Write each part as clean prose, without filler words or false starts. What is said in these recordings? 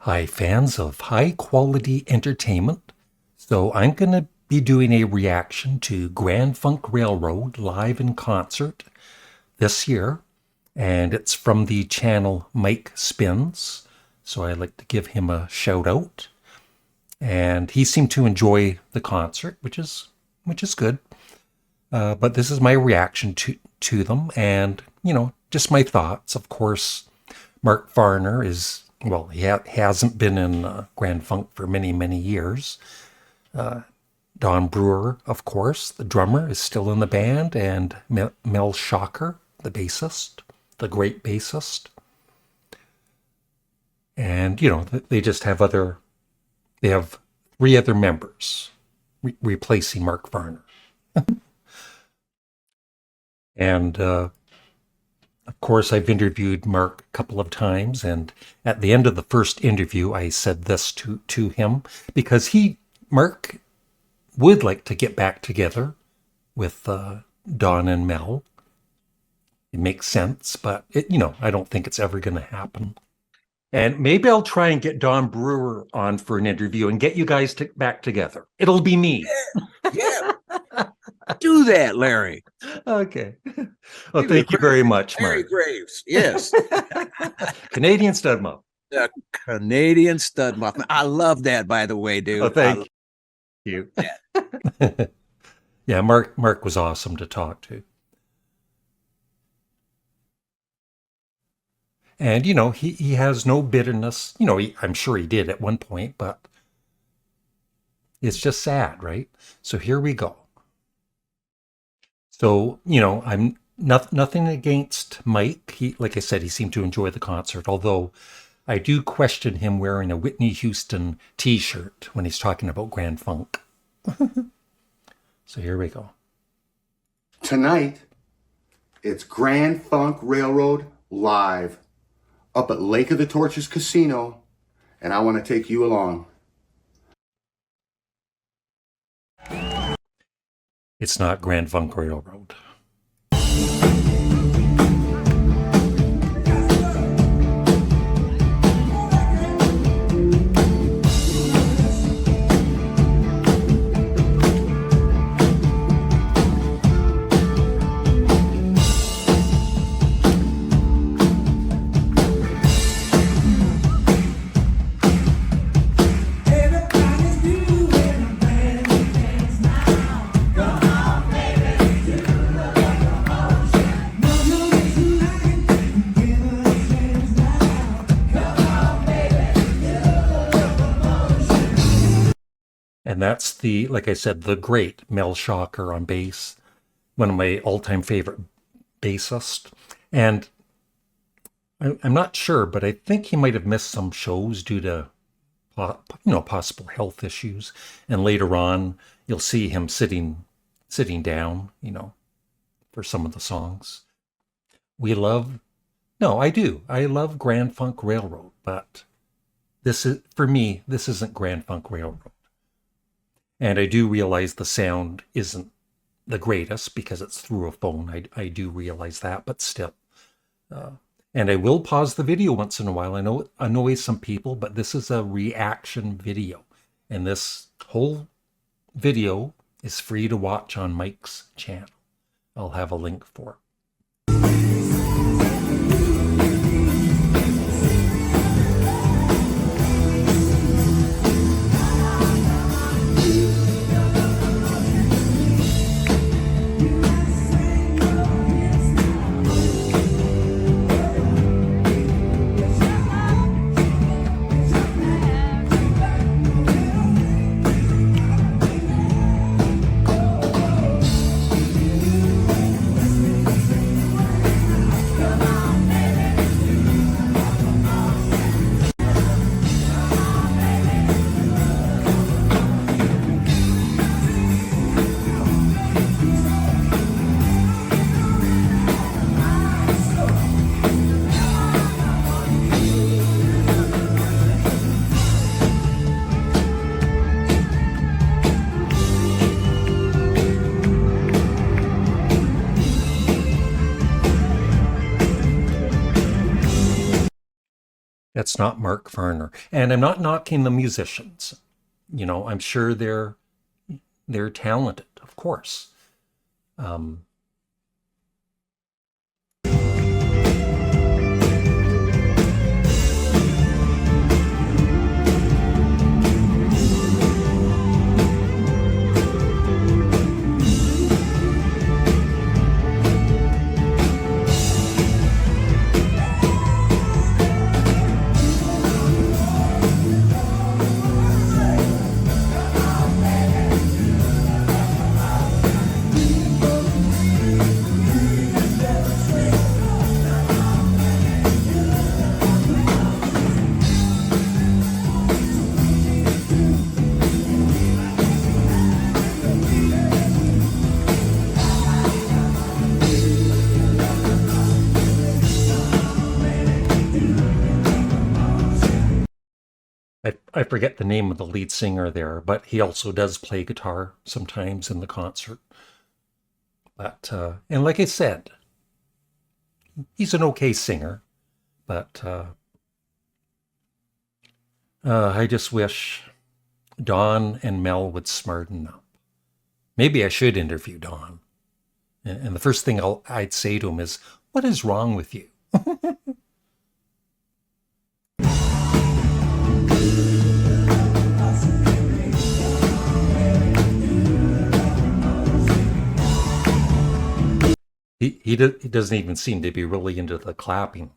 Hi, fans of high quality entertainment. So, I'm going to be doing a reaction to Grand Funk Railroad live in concert this year, and it's from the channel Mike Spins. So, I'd like to give him a shout out. And he seemed to enjoy the concert, which is good. But this is my reaction to them, and just my thoughts. Of course, Mark Farner is, well, he hasn't been in Grand Funk for many years. Don Brewer, of course, the drummer, is still in the band, and Mel Shocker, the bassist, the great bassist. And they just have they have three other members replacing Mark Farner. And of course, I've interviewed Mark a couple of times, and at the end of the first interview, I said this to him, because Mark would like to get back together with Don and Mel. It makes sense, but I don't think it's ever going to happen. And maybe I'll try and get Don Brewer on for an interview and get you guys back together. It'll be me. Yeah. Do that, Larry. Okay. Well, thank you very much, Mark. Larry Graves. Yes. Canadian Studmuffin. The Canadian Studmuffin. I love that, by the way, dude. Oh, thank you. Yeah, Mark was awesome to talk to. And, he has no bitterness. I'm sure he did at one point, but it's just sad, right? So here we go. So, I'm nothing against Mike. Like I said, he seemed to enjoy the concert, although I do question him wearing a Whitney Houston t-shirt when he's talking about Grand Funk. So here we go. Tonight, it's Grand Funk Railroad live up at Lake of the Torches Casino, and I want to take you along. It's not Grand Funk Railroad. And that's like I said, the great Mel Shocker on bass, one of my all-time favorite bassists. And I'm not sure, but I think he might have missed some shows due to, possible health issues. And later on, you'll see him sitting down, for some of the songs. I love Grand Funk Railroad, but for me, this isn't Grand Funk Railroad. And I do realize the sound isn't the greatest because it's through a phone. I do realize that, but still. And I will pause the video once in a while. I know it annoys some people, but this is a reaction video. And this whole video is free to watch on Mike's channel. I'll have a link for it. That's not Mark Varner. And I'm not knocking the musicians. You know, I'm sure they're talented, of course. I forget the name of the lead singer there, but he also does play guitar sometimes in the concert. But and like I said, he's an okay singer, but I just wish Don and Mel would smarten up. Maybe I should interview Don. And the first thing I'd say to him is, "What is wrong with you?" He doesn't even seem to be really into the clapping.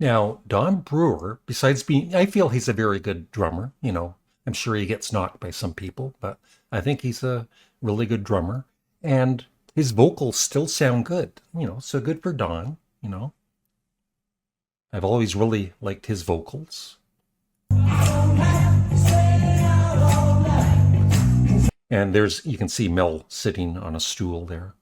Now, Don Brewer, besides being, I feel he's a very good drummer. You know, I'm sure he gets knocked by some people, but I think he's a really good drummer. And his vocals still sound good, you know, so good for Don, you know. I've always really liked his vocals. And you can see Mel sitting on a stool there.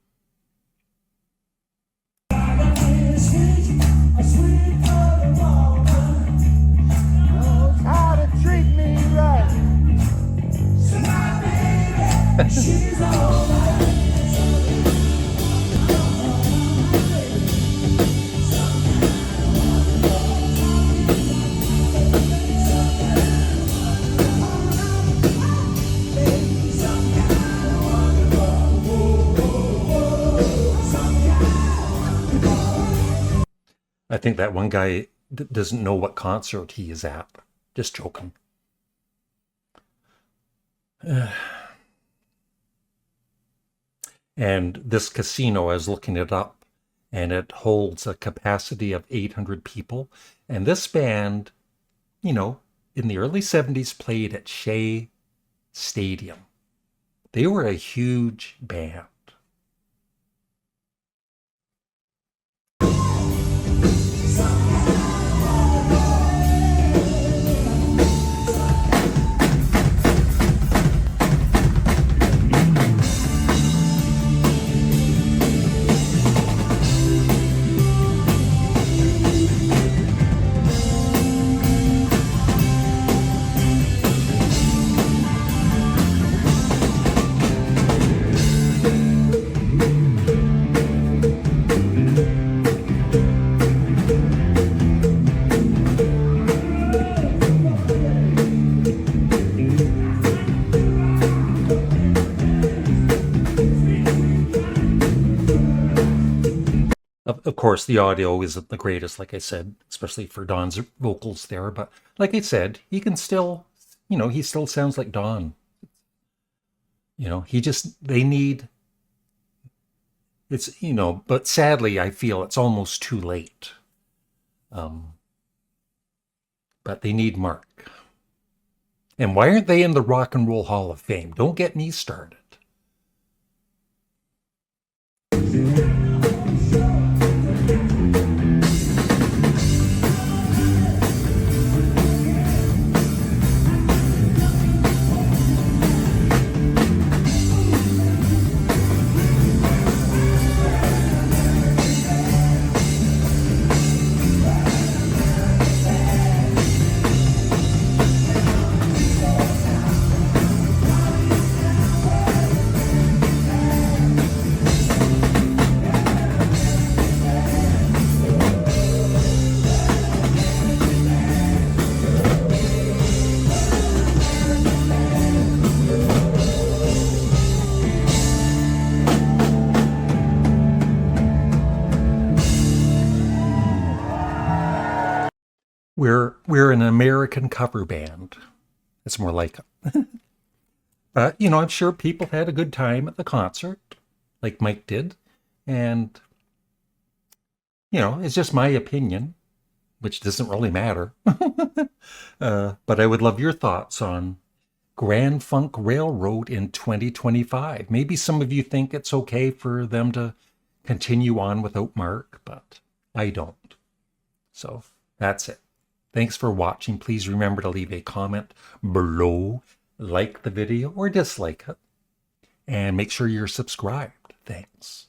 I think that one guy doesn't know what concert he is at. Just joking. And this casino, I was looking it up, and it holds a capacity of 800 people. And this band, you know, in the early 70s played at Shea Stadium. They were a huge band. Of course, the audio isn't the greatest, like I said, especially for Don's vocals there. But like I said, he can still, you know, he still sounds like Don. You know, they need, it's, you know, but sadly, I feel it's almost too late. But they need Mark. And why aren't they in the Rock and Roll Hall of Fame? Don't get me started. We're an American cover band. It's more like it. But, I'm sure people had a good time at the concert, like Mike did. And, it's just my opinion, which doesn't really matter. But I would love your thoughts on Grand Funk Railroad in 2025. Maybe some of you think it's okay for them to continue on without Mark, but I don't. So that's it. Thanks for watching. Please remember to leave a comment below, like the video or dislike it, and make sure you're subscribed. Thanks.